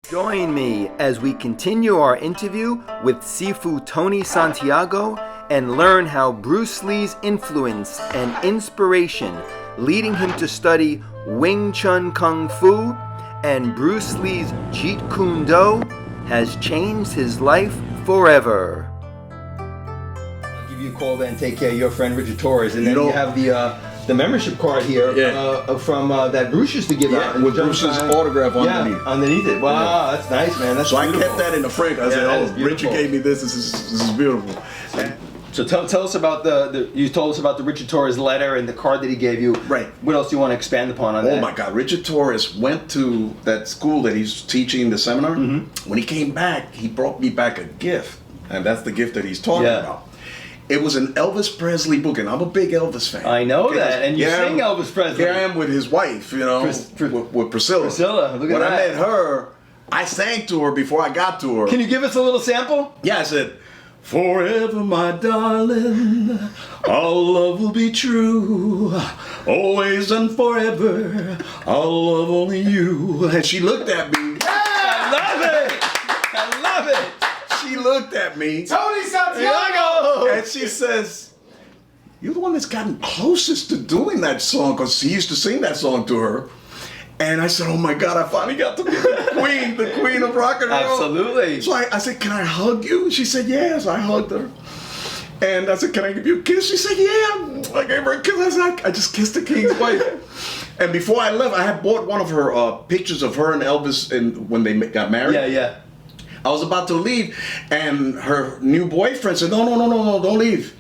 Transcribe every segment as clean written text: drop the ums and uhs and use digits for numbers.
Join me as we continue our interview with Sifu Tony Santiago and learn how Bruce Lee's influence and inspiration leading him to study Wing Chun Kung Fu and Bruce Lee's Jeet Kune has changed his life forever. I'll give you a call then, take care of your friend Richard Torres, and then you have the membership card here from that Bruce used to give out. With Bruce's autograph underneath. Yeah, underneath it. Wow, that's nice, man. That's beautiful. I kept that in the frame. I said, Richard gave me this. This is beautiful. So tell us about you told us about the Richard Torres letter and the card that he gave you. Right. What else do you want to expand upon on that? Oh my God, Richard Torres went to that school that he's teaching the seminar. Mm-hmm. When he came back, he brought me back a gift. And that's the gift that he's talking about. It was an Elvis Presley book, and I'm a big Elvis fan. I know that, and you sing Elvis Presley. Here I am with his wife, with Priscilla. Priscilla, look at that. When I met her, I sang to her before I got to her. Can you give us a little sample? Yeah, I said, "Forever, my darling, our love will be true. Always and forever, I'll love only you." And she looked at me. Yeah, I love it. I love it. She looked at me. Tony Santiago! And she says, "You're the one that's gotten closest to doing that song," because he used to sing that song to her. And I said, "Oh my God, I finally got to be the queen of rock and roll." Absolutely. So I said, "Can I hug you?" She said, "Yes." I hugged her. And I said, "Can I give you a kiss?" She said, "Yeah." I gave her a kiss. I said, I just kissed the king's wife. And before I left, I had bought one of her pictures of her and Elvis when they got married. Yeah. I was about to leave, and her new boyfriend said, No, don't leave.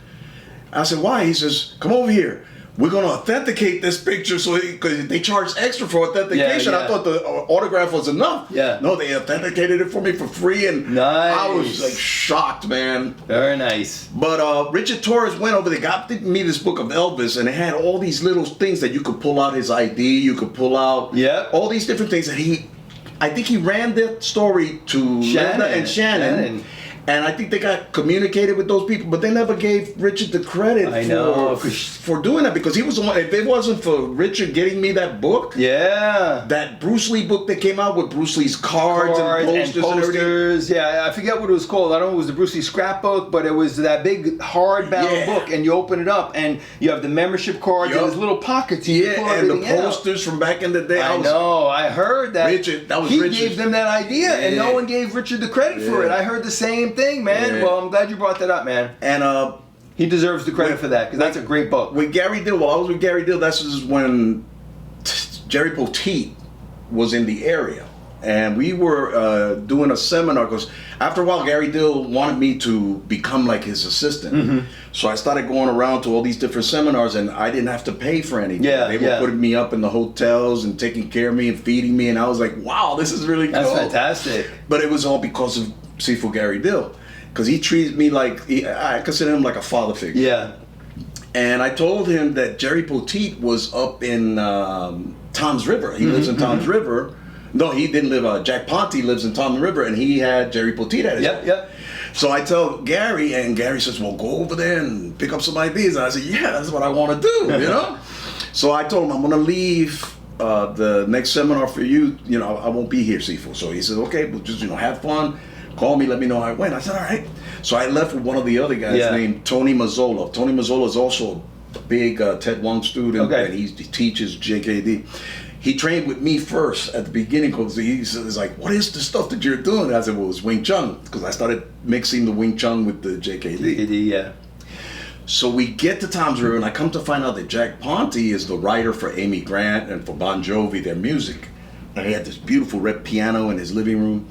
I said, "Why?" He says, "Come over here. We're going to authenticate this picture," because they charge extra for authentication. Yeah. I thought the autograph was enough. Yeah. No, they authenticated it for me for free, and nice. I was like shocked, man. Very nice. But Richard Torres went over, they got me this book of Elvis, and it had all these little things that you could pull out his ID, you could pull out all these different things that I think he ran that story to Linda and Shannon. And I think they got communicated with those people, but they never gave Richard the credit for doing that, because he was the one. If it wasn't for Richard getting me that book, that Bruce Lee book that came out with Bruce Lee's cards and posters. I forget what it was called. I don't know if it was the Bruce Lee scrapbook, but it was that big hardbound book, and you open it up and you have the membership cards and there's little pockets. And the posters from back in the day. I heard that. Richard, he gave them that idea, and no one gave Richard the credit for it. I heard the same thing, man. Well, I'm glad you brought that up, man. And he deserves the credit for that, because that's a great book. With Garry Dill, while I was with Garry Dill, that's just when Jerry Poteet was in the area, and we were doing a seminar, because after a while Garry Dill wanted me to become like his assistant. Mm-hmm. So I started going around to all these different seminars, and I didn't have to pay for anything. They were putting me up in the hotels and taking care of me and feeding me, and I was like, wow, this is really cool. That's fantastic. But it was all because of Sifu Garry Dill, because he treated me like, I consider him like a father figure. Yeah. And I told him that Jerry Poteet was up in Tom's River. He lives in Tom's River. No, he didn't live. Jack Ponte lives in Tom's River, and he had Jerry Poteet at his home. Yep. So I tell Garry, and Garry says, "Well, go over there and pick up some ideas." And I said, "Yeah, that's what I want to do, you know." So I told him, "I'm going to leave the next seminar for you. You know, I won't be here, Sifu." So he said, "Okay, well, just have fun. Call me, let me know how it went." I said, "All right." So I left with one of the other guys named Tony Mazzola. Tony Mazzola is also a big Ted Wong student, and he teaches JKD. He trained with me first at the beginning, because he's like, "What is the stuff that you're doing?" And I said, "Well, it's Wing Chun," because I started mixing the Wing Chun with the JKD. So we get to Tom's River, and I come to find out that Jack Ponte is the writer for Amy Grant and for Bon Jovi, their music. And he had this beautiful red piano in his living room.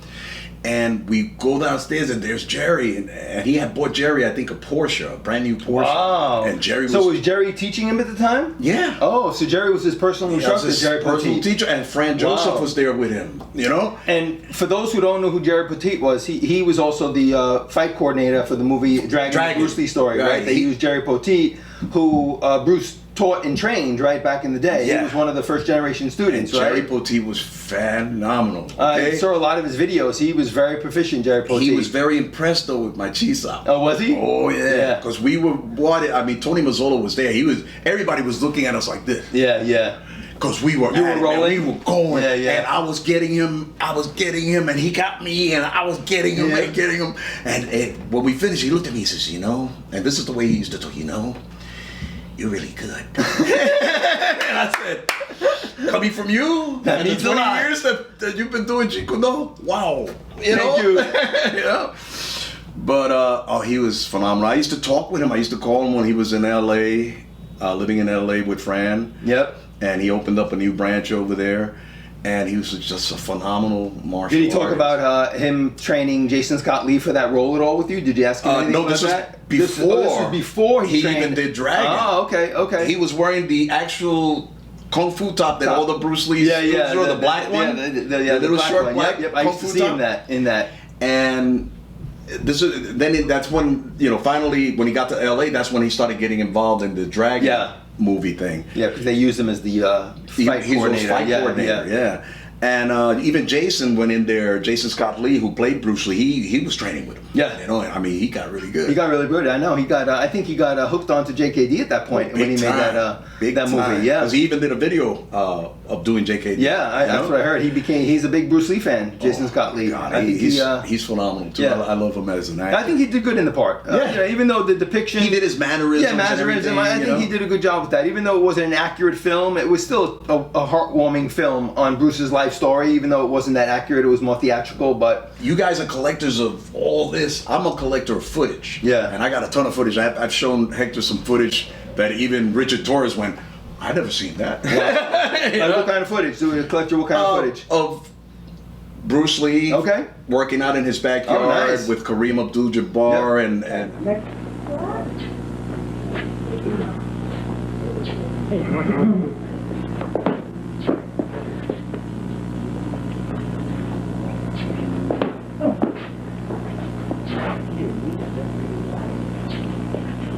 And we go downstairs, and there's Jerry, and he had bought Jerry, I think, a Porsche, a brand new Porsche. Wow. And Jerry was... So was Jerry teaching him at the time? Yeah. Oh, so Jerry was his personal instructor, Jerry personal Poteet. teacher, and Fran Joseph was there with him, you know? And for those who don't know who Jerry Poteet was, he was also the fight coordinator for the movie Dragon. The Bruce Lee story, right? They used Jerry Poteet, who Bruce taught and trained right back in the day. He was one of the first generation students, and Jerry right? Poteet was phenomenal. I saw a lot of his videos. He was very proficient, Jerry Poteet. He was very impressed though with my chisap. Oh, was he? Oh yeah. Because we were Tony Mazzola was there. Everybody was looking at us like this. Yeah. because we were rolling? we were going, Yeah. and I was getting him, and he got me, and I was getting him, and getting him, and when we finished, he looked at me, he says, you know, and this is the way he used to talk, you know, you're really good. And I said, coming from you, that means 20 a lot. years that you've been doing Jeet Kune, wow, Thank you. you know. But he was phenomenal. I used to talk with him. I used to call him when he was in LA, living in LA with Fran. Yep. And he opened up a new branch over there. And he was just a phenomenal martial artist. Did he talk about him training Jason Scott Lee for that role at all with you? Did you ask him anything about that? This was before he trained. even did Dragon. Oh, okay. He was wearing the actual Kung Fu top that all the Bruce Lee's the black one. The little black short one. black Yep. I Kung used to Fu see top. him in that. And that's when, you know, finally when he got to LA, that's when he started getting involved in the Dragon movie thing. Yeah, because they used him as the fight coordinator. Yeah. And even Jason went in there. Jason Scott Lee, who played Bruce Lee, he was training with him. Yeah, you know, I mean, he got really good. He got really good. I know. He got. I think he got hooked onto JKD at that point when he made that movie. Yeah, because he even did a video of doing JKD. Yeah, that's what I heard. He's a big Bruce Lee fan. Jason Scott Lee. God, I think he's phenomenal too. Yeah. I love him as an actor. I think he did good in the part. You know, even though the depiction, he did his mannerisms. Yeah, mannerisms. I think he did a good job with that. Even though it wasn't an accurate film, it was still a heartwarming film on Bruce's life story. Even though it wasn't that accurate, it was more theatrical. But you guys are collectors of all this. I'm a collector of footage. Yeah, and I got a ton of footage. I've shown Hector some footage that even Richard Torres went, I never seen that. What kind of footage? Do we collector? What kind of footage? Of Bruce Lee. Okay. Working out in his backyard with Kareem Abdul-Jabbar and.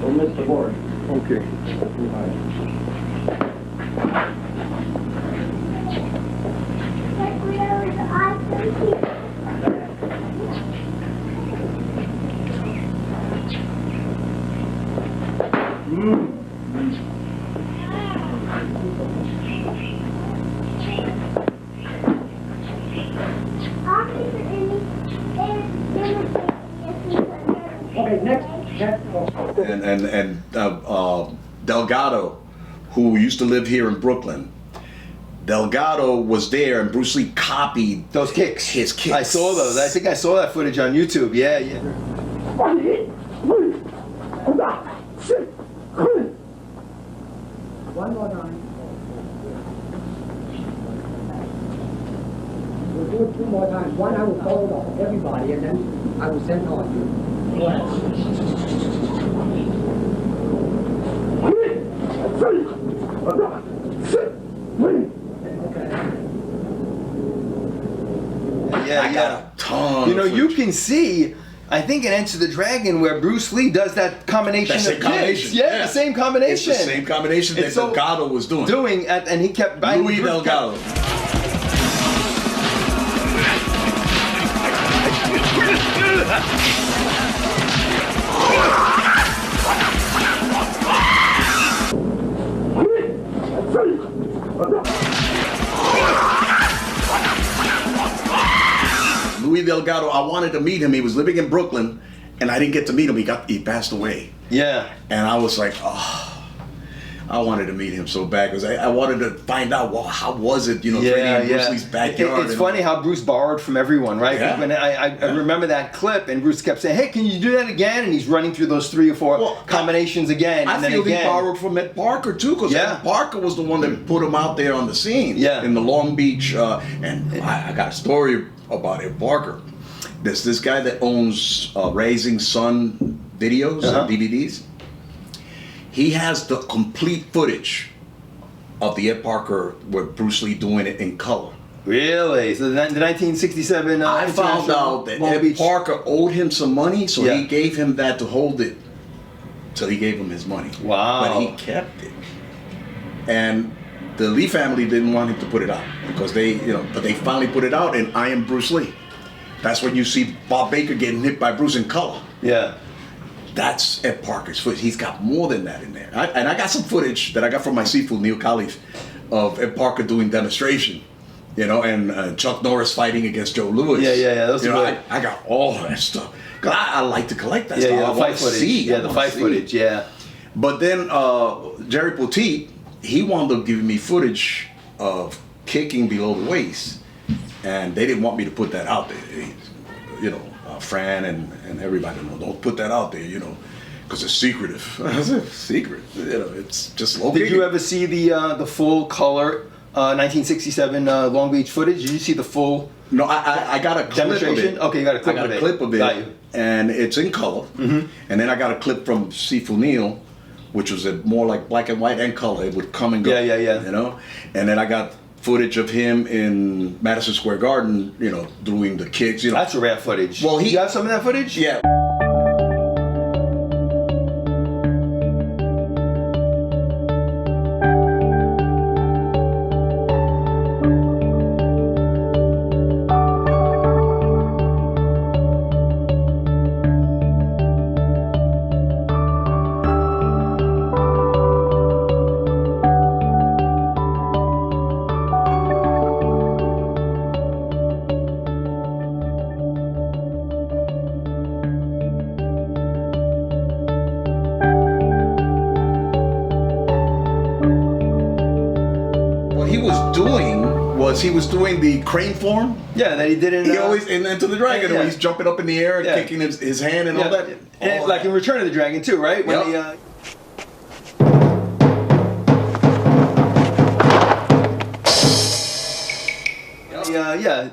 Don't miss the board. Okay. Okay, next. And Delgado, who used to live here in Brooklyn. Delgado was there, and Bruce Lee copied those kicks. His kicks. I saw those. I think I saw that footage on YouTube. Yeah. One more time. We'll do it two more times. One, I will call off everybody, and then I will send on you. Go ahead. Yeah. Ton You know, of you footage. can see, I think in Enter the Dragon, where Bruce Lee does that combination That same of combination. kicks. Yeah, the same combination. It's the same combination that Delgado was doing. And he kept... Luis Delgado. Luis Delgado, I wanted to meet him. He was living in Brooklyn, and I didn't get to meet him. He passed away. Yeah. And I was like, oh, I wanted to meet him so bad because I wanted to find out, well, how was it, training in Bruce Lee's backyard. It's funny how Bruce borrowed from everyone, right? Yeah. When I remember that clip, and Bruce kept saying, hey, can you do that again? And he's running through those 3 or 4 combinations again. I and then feel again. he borrowed from Ed Parker too, because Ed Parker was the one that put him out there on the scene in the Long Beach. And I got a story about Ed Parker. There's this guy that owns Raising Sun videos and DVDs. He has the complete footage of the Ed Parker with Bruce Lee doing it in color. Really? So the 1967 I found out that Ed Parker owed him some money, so he gave him that to hold it till he gave him his money. Wow. But he kept it. And the Lee family didn't want him to put it out because but they finally put it out in I Am Bruce Lee. That's when you see Bob Baker getting hit by Bruce in color. Yeah. That's Ed Parker's footage. He's got more than that in there. And I got some footage that I got from my Sifu, Neil Khalif, of Ed Parker doing demonstration, you know, and Chuck Norris fighting against Joe Louis. Yeah. Those you know, good. I got all of that stuff. 'Cause I like to collect that Yeah, stuff. yeah, I the want fight to footage. see. Yeah, the fight footage. Yeah. But then Jerry Poteet, he wound up giving me footage of kicking below the waist, and they didn't want me to put that out there. You know, Fran and everybody, don't put that out there, you know, because it's secretive. I said, secret? You know, it's just low. Did you ever see the full color 1967 Long Beach footage? Did you see the full? No, I got a clip demonstration? of it. Okay, you got a clip I got of a it. clip of it, Got you. and it's in color. Mm-hmm. And then I got a clip from Sifu Neil, which was more like black and white and color. It would come and go. Yeah. You know, and then I got footage of him in Madison Square Garden, you know, doing the kicks. You know, That's a rare footage. Well, you have some of that footage? yeah. He was doing the crane form. Yeah, that he did in. He always in Enter the Dragon, yeah. when he's jumping up in the air and kicking his hand and all that. And like in Return of the Dragon too, right? When yep.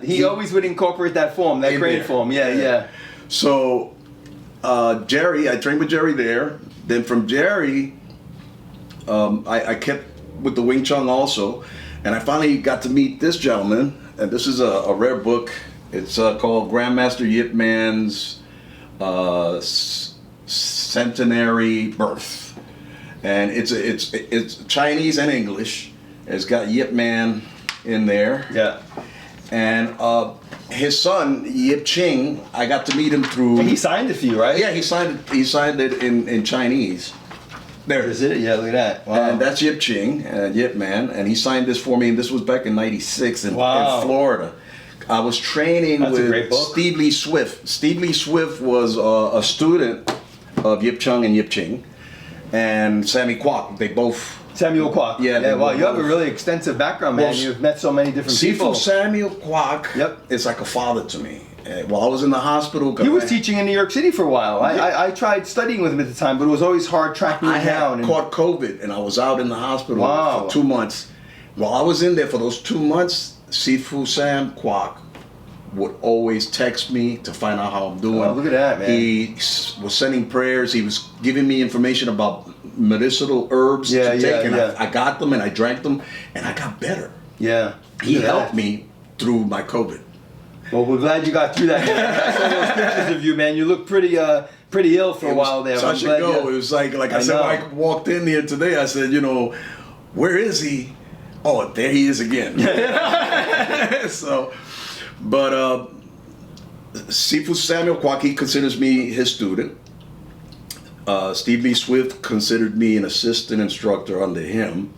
He always would incorporate that form, that crane form. Yeah. So, Jerry, I trained with Jerry there. Then from Jerry, I kept with the Wing Chun also. And I finally got to meet this gentleman, and this is a rare book. It's called Grandmaster Yip Man's Centenary Birth, and it's Chinese and English. It's got Yip Man in there. Yeah. And his son Yip Ching, I got to meet him through. And he signed it for you, right? Yeah, he signed it. He signed it in Chinese. There is it? Yeah, look at that. Wow. And that's Yip Ching, Yip Man, and he signed this for me, and this was back in '96 in Florida. I was training with Steve Lee Swift. Steve Lee Swift was a student of Yip Chung and Yip Ching, and Sammy Kwok. They both. Samuel Kwok. Yeah. Wow, you have a really extensive background, man. You've met so many different people. Samuel Kwok. Yep. Is like a father to me. While I was in the hospital, he was teaching in New York City for a while. I tried studying with him at the time, but it was always hard tracking him down. I caught COVID, and I was out in the hospital for 2 months. While I was in there for those 2 months, Sifu Sam Kwok would always text me to find out how I'm doing. Oh, look at that, man. He was sending prayers. He was giving me information about medicinal herbs to take, and I got them, and I drank them, and I got better. Yeah. He helped me through my COVID. Well, we're glad you got through that. I saw those pictures of you, man. You look pretty ill for a while there. Such a go. It was like I said when I walked in here today, I said, you know, where is he? Oh, there he is again. So, but Sifu Samuel Kwok, he considers me his student. Steve Lee Swift considered me an assistant instructor under him.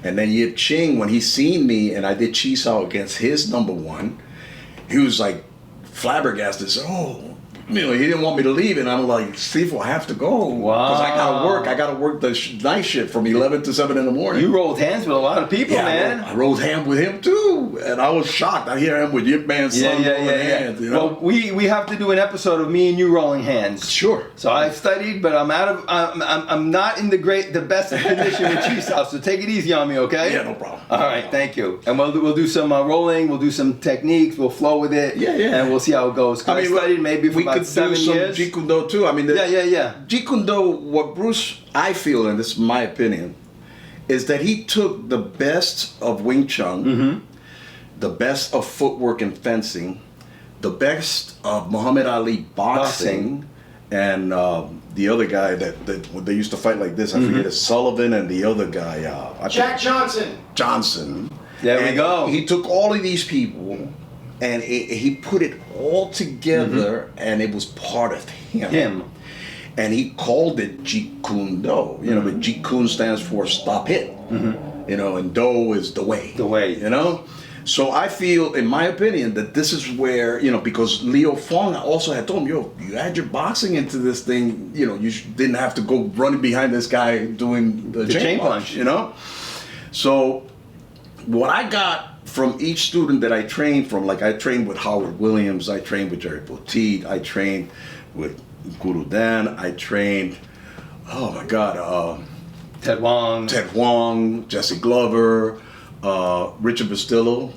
And then Yip Ching, when he seen me and I did Chi Sao against his #1, he was like flabbergasted. Said, "Oh, you know, he didn't want me to leave," and I'm like, "Steve, I have to go because I gotta work. I gotta work the night shift from 11 to 7 in the morning." You rolled hands with a lot of people, man. I rolled hands with him too, and I was shocked. I hear him with Yip Man's son rolling hands. You know? Well, we have to do an episode of me and you rolling hands. Sure. So I studied, but I'm not in the best condition with Chi Sao. So take it easy on me, okay? Yeah, no problem. All right, thank you. And we'll do some rolling. We'll do some techniques. We'll flow with it. Yeah. And we'll see how it goes. I studied maybe for about 7 years. Jeet Kune Do too. I mean, Jeet Kune Do, what Bruce, I feel, and this is my opinion, is that he took the best of Wing Chun, the best of footwork and fencing, the best of Muhammad Ali boxing. And the other guy that they used to fight like this, I forget his Sullivan, and the other guy, Jack Johnson. Johnson. There we go. He took all of these people, and he put it all together, and it was part of him. And he called it Jeet Kune Do. You know, but Jeet Kune stands for stop hit. you know, and Do is the way. The way. You know? So I feel, in my opinion, that this is where, you know, because Leo Fong also had told him, yo, you add your boxing into this thing, you know, you didn't have to go running behind this guy doing the chain punch, you know? So what I got from each student that I trained from, like I trained with Howard Williams, I trained with Jerry Poteet, I trained with Guru Dan, I trained, oh my God, Ted Wong, Jesse Glover, Richard Bastillo,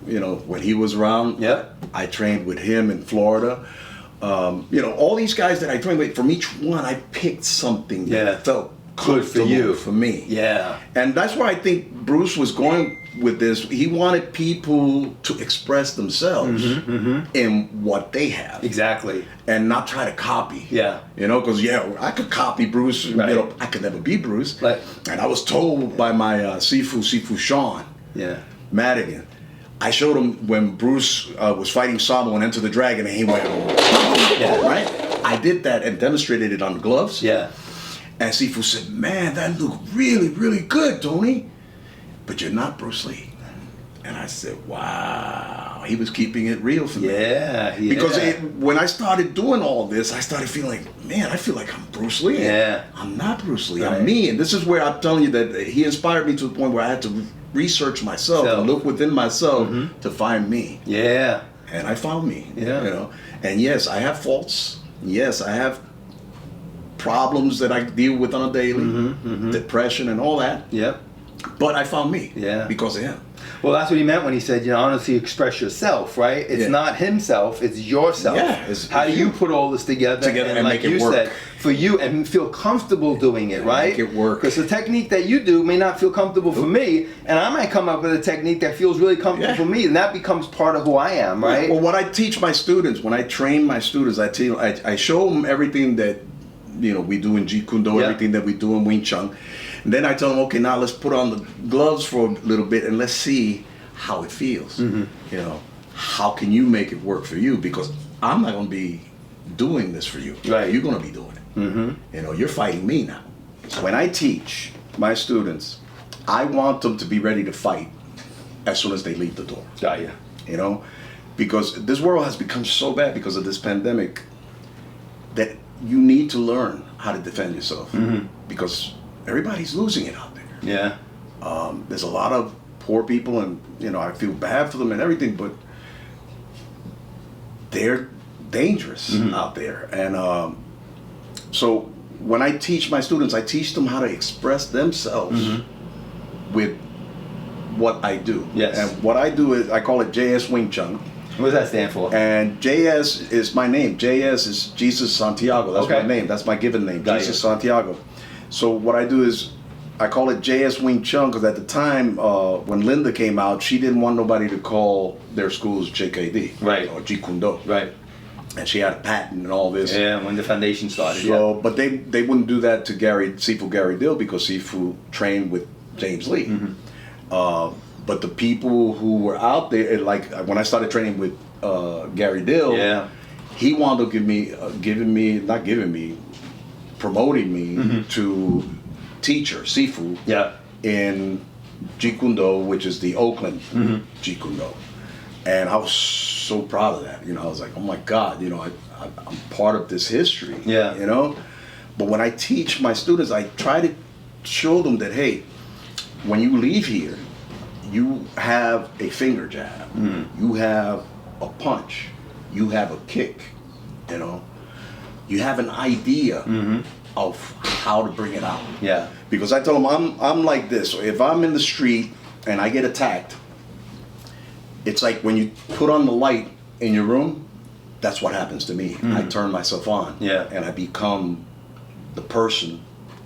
you know, when he was around, I trained with him in Florida. You know, all these guys that I trained with, from each one, I picked something that felt good for you, for me. Yeah. And that's where I think Bruce was going with this. He wanted people to express themselves in what they have. Exactly. And not try to copy. Yeah. You know, because, I could copy Bruce. Right. You know, I could never be Bruce. Right. And I was told by my Sifu Sean Madigan, I showed him when Bruce was fighting Samo and Enter the Dragon, and he went, right? I did that and demonstrated it on the gloves. Yeah. And Sifu said, man, that looked really, really good, Tony. But you're not Bruce Lee. And I said, wow. He was keeping it real for me. Yeah. Because when I started doing all this, I started feeling like, man, I feel like I'm Bruce Lee. Yeah. I'm not Bruce Lee. Right. I'm me. And this is where I'm telling you that he inspired me to the point where I had to research myself and look within myself to find me. Yeah. And I found me. Yeah. You know. And yes, I have faults. Yes, I have problems that I deal with on a daily, depression and all that. Yep. But I found me. Yeah. Because of him. Well, that's what he meant when he said, honestly express yourself, right? It's not himself, it's yourself. Yeah. How do you put all this together and like make it you work. said, for you, and feel comfortable doing it, right? Make it work. Because the technique that you do may not feel comfortable for me, and I might come up with a technique that feels really comfortable for me, and that becomes part of who I am, right? Well, what I teach my students, when I train my students, I show them everything that, you know, we do in Jeet Kune, everything that we do in Wing Chun. And then I tell them, okay, now let's put on the gloves for a little bit and let's see how it feels. You know, how can you make it work for you? Because I'm not going to be doing this for you. Right. You're going to be doing it. You know, you're fighting me now. So when I teach my students, I want them to be ready to fight as soon as they leave the door. Got you. You know, because this world has become so bad because of this pandemic that you need to learn how to defend yourself because everybody's losing it out there. Yeah. There's a lot of poor people, and you know, I feel bad for them and everything, but they're dangerous out there. And so when I teach my students, I teach them how to express themselves with what I do. Yes. And what I do is I call it JS Wing Chun. What does that stand for? And JS is my name. JS is Jesus Santiago. That's my name. That's my given name. Got Jesus you. Santiago. So what I do is I call it JS Wing Chun because at the time when Linda came out, she didn't want nobody to call their schools JKD. Right. Or Jeet Kune Do. Right. And she had a patent and all this. Yeah, when the foundation started. So, but they wouldn't do that to Sifu Garry Dill because Sifu trained with James Lee. But the people who were out there, like when I started training with Garry Dill, he wanted to promoting me to teacher, Sifu, in Jeet Kune Do, which is the Oakland Jeet Kune Do. And I was so proud of that. You know, I was like, oh my God, you know, I'm part of this history. Yeah. You know? But when I teach my students, I try to show them that, hey, when you leave here, you have a finger jab, you have a punch, you have a kick, you know, you have an idea of how to bring it out. Yeah. Because I tell them I'm like this. So if I'm in the street and I get attacked, it's like when you put on the light in your room, that's what happens to me. I turn myself on. Yeah. And I become the person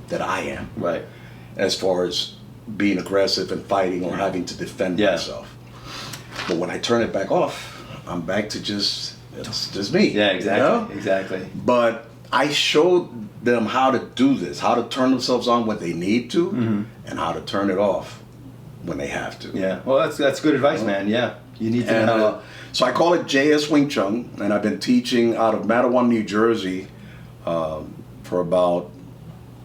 that I am. Right. As far as being aggressive and fighting or having to defend myself. But when I turn it back off, I'm back to just me. Yeah, exactly. You know? Exactly. But I showed them how to do this, how to turn themselves on when they need to, and how to turn it off when they have to. Yeah. Well, that's good advice, man. Yeah. You need to And know. so I call it JS Wing Chun, and I've been teaching out of Matawan, New Jersey, for about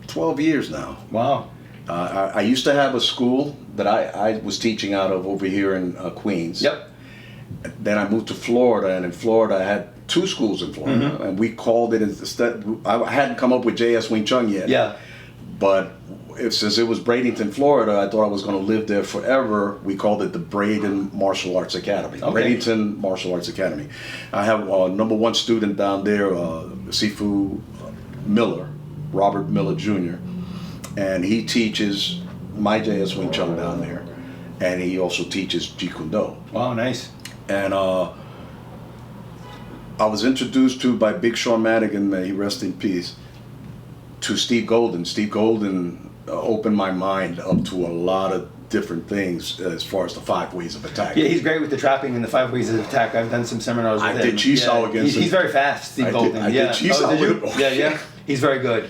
12 years now. Wow. I used to have a school that I was teaching out of over here in Queens. Yep. Then I moved to Florida, and in Florida I had 2 schools in Florida, and we called it instead. I hadn't come up with JS Wing Chun yet. Yeah. But since it was Bradenton, Florida, I thought I was going to live there forever. We called it the Braden Martial Arts Academy. Okay. Bradenton Martial Arts Academy. I have #1 student down there, Sifu Miller, Robert Miller Jr., and he teaches my JS Wing Chun down there, and he also teaches Jeet Kune. Wow, nice. And I was introduced to by Big Sean Madigan, may he rest in peace, to Steve Golden. Steve Golden opened my mind up to a lot of different things as far as the 5 ways of attack. Yeah, he's great with the trapping and the 5 ways of attack. I've done some seminars with him. I did Chisao against him. He's very fast, Steve Golden. I did Chisao did you? with him. Yeah. He's very good.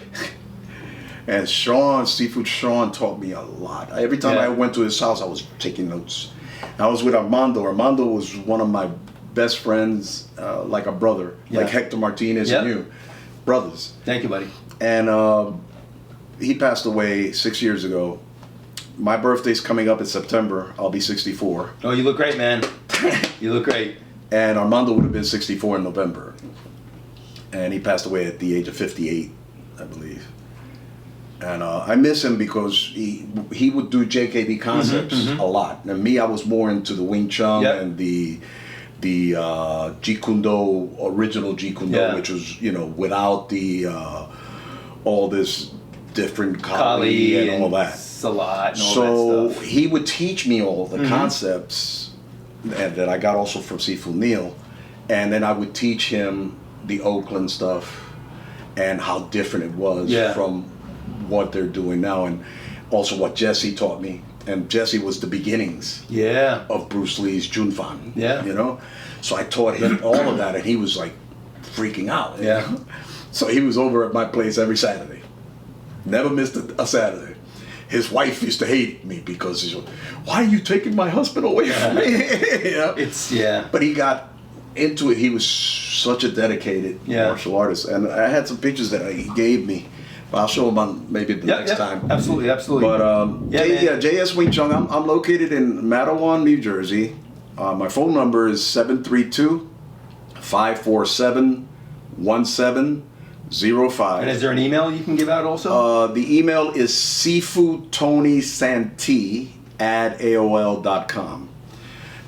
And Seafood Sean taught me a lot. Every time I went to his house, I was taking notes. I was with Armando. Armando was one of my best friends, like a brother, like Hector Martinez and you. Brothers. Thank you, buddy. And he passed away 6 years ago. My birthday's coming up in September. I'll be 64. Oh, you look great, man. You look great. And Armando would have been 64 in November. And he passed away at the age of 58, I believe. And I miss him because he would do JKD concepts a lot. And me, I was more into the Wing Chun and the Jeet Kune, original Jeet Kune, which was, without the all this different Kali and all that. Salat and all so that stuff. he would teach me all the concepts that I got also from Sifu Neil, and then I would teach him the Oakland stuff and how different it was from what they're doing now, and also what Jesse taught me. And Jesse was the beginnings of Bruce Lee's Junfan. So I taught him all of that, and he was like freaking out. So he was over at my place every Saturday. Never missed a Saturday. His wife used to hate me because she's like, "Why are you taking my husband away from me?" But he got into it. He was such a dedicated martial artist, and I had some pictures that he gave me. But I'll show them on maybe the next time. Absolutely. But JS Wing Chun. I'm located in Matawan, New Jersey. My phone number is 732-547-1705. And is there an email you can give out also? The email is Sifu Tony Santi@AOL.com.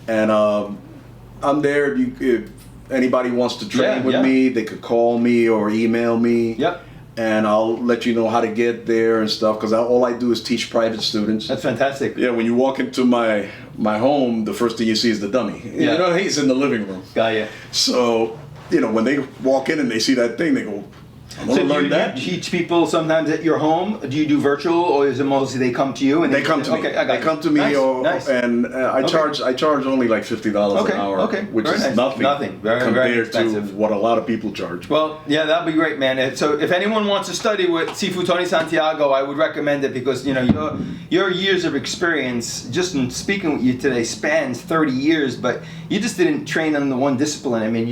And I'm there. If anybody wants to train with me, they could call me or email me. And I'll let you know how to get there and stuff, because all I do is teach private students. That's fantastic. Yeah, when you walk into my home, the first thing you see is the dummy. He's in the living room. Got you. So, when they walk in and they see that thing, they go, I'm going to learn that. Do you teach people sometimes at your home? Do you do virtual, or is it mostly they come to you? And they come to me. Okay, I got they come to me, nice. And I charge only like $50 an hour, which is nothing compared to what a lot of people charge. Well, that'd be great, man. So if anyone wants to study with Sifu Tony Santiago, I would recommend it, because your years of experience, just in speaking with you today, spans 30 years, but you just didn't train on the one discipline. I mean,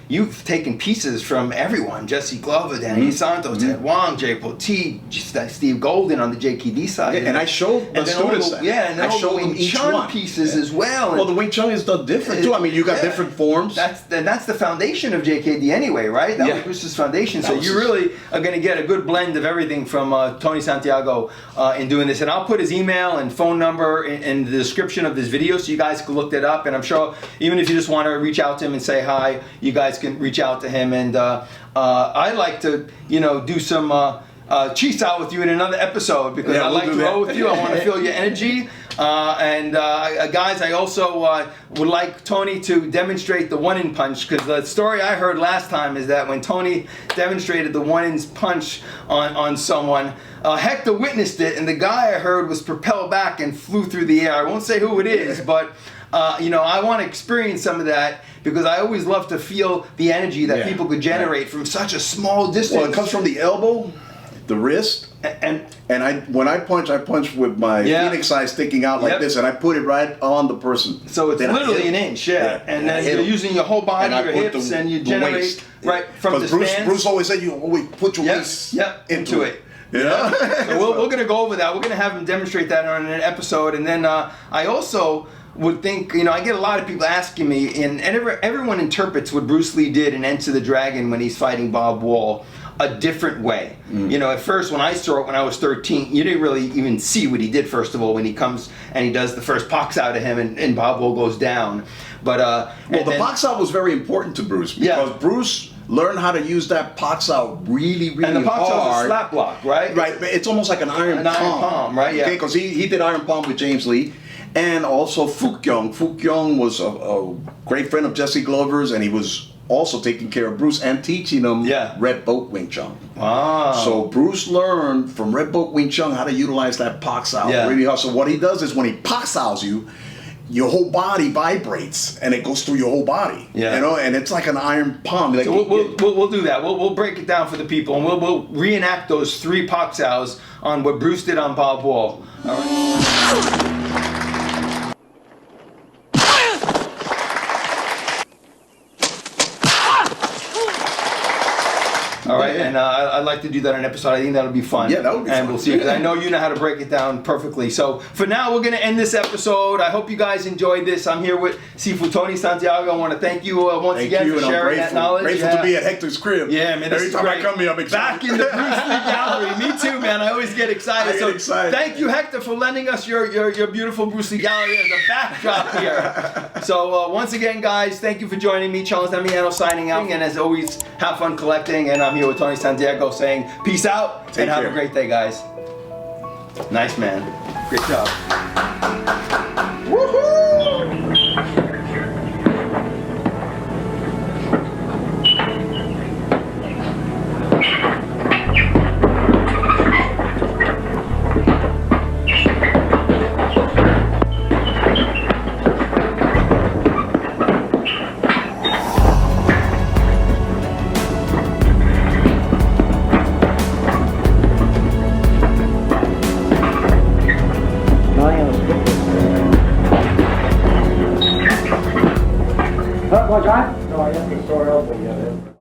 you've taken pieces from everyone: Jesse Glover, Dan Inosanto, Ted Wong, Jay Poteet, Steve Golden on the JKD side. And I showed the students that. And then I showed them each Chun pieces as well. Well, the Wing Chun is done different too. I mean, you got different forms. That's the foundation of JKD anyway, right? That was Bruce's foundation. So you really are going to get a good blend of everything from Tony Santiago in doing this. And I'll put his email and phone number in the description of this video, so you guys can look that up. And I'm sure even if you just want to reach out to him and say hi, you guys can reach out to him. And I like to, do some cheese out with you in another episode, because I like to roll with you. I want to feel your energy. Guys, I also would like Tony to demonstrate the one-in punch, because the story I heard last time is that when Tony demonstrated the one-in punch on someone, Hector witnessed it, and the guy I heard was propelled back and flew through the air. I won't say who it is, but I want to experience some of that, because I always love to feel the energy that people could generate from such a small distance. Well, it comes from the elbow, the wrist, and when I punch with my phoenix eye sticking out like this, and I put it right on the person. So it's literally an inch, and then you're using your whole body, your hips, and you generate right from the stance. Bruce always said you always put your waist into it. You know? So we're gonna go over that. We're gonna have him demonstrate that on an episode, and then I also would think, you know, I get a lot of people asking me, and everyone interprets what Bruce Lee did in Enter the Dragon when he's fighting Bob Wall a different way. You know, at first when I saw it when I was 13, you didn't really even see what he did, first of all, when he comes and he does the first box out of him and Bob Wall goes down. But the box out was very important to Bruce, because Bruce learned how to use that box out really hard. And the box out is a slap block, right? Right, it's almost like an iron palm, right? Yeah. Okay, because he did iron palm with James Lee. And also Fook Young. Fook Young was a great friend of Jesse Glover's, and he was also taking care of Bruce and teaching him Red Boat Wing Chun. Wow. So Bruce learned from Red Boat Wing Chun how to utilize that pox out really hard. So what he does is when he pox outs you, your whole body vibrates and it goes through your whole body. You know, and it's like an iron palm. Like so we'll do that. We'll break it down for the people, and we'll reenact those 3 pox outs on what Bruce did on Bob Wall. All right. All right, and I'd like to do that in an episode. I think that'll be fun. Yeah, that would be fun. And we'll see, because I know you know how to break it down perfectly. So for now, we're going to end this episode. I hope you guys enjoyed this. I'm here with Sifu Tony Santiago. I want to thank you once again for sharing that knowledge. Grateful to be at Hector's crib. Yeah, man. Every time I come here, I'm excited. Back in the Bruce Lee gallery. Me too, man. I always get excited. I get excited. Thank you, Hector, for lending us your beautiful Bruce Lee gallery as a backdrop here. So once again, guys, thank you for joining me. Charles Damiano signing out. And as always, have fun collecting. And I'm here with Tony Santiago saying peace out and have a great day, guys. Nice, man. Great job. Woohoo! What, drive? No, I have to sort out the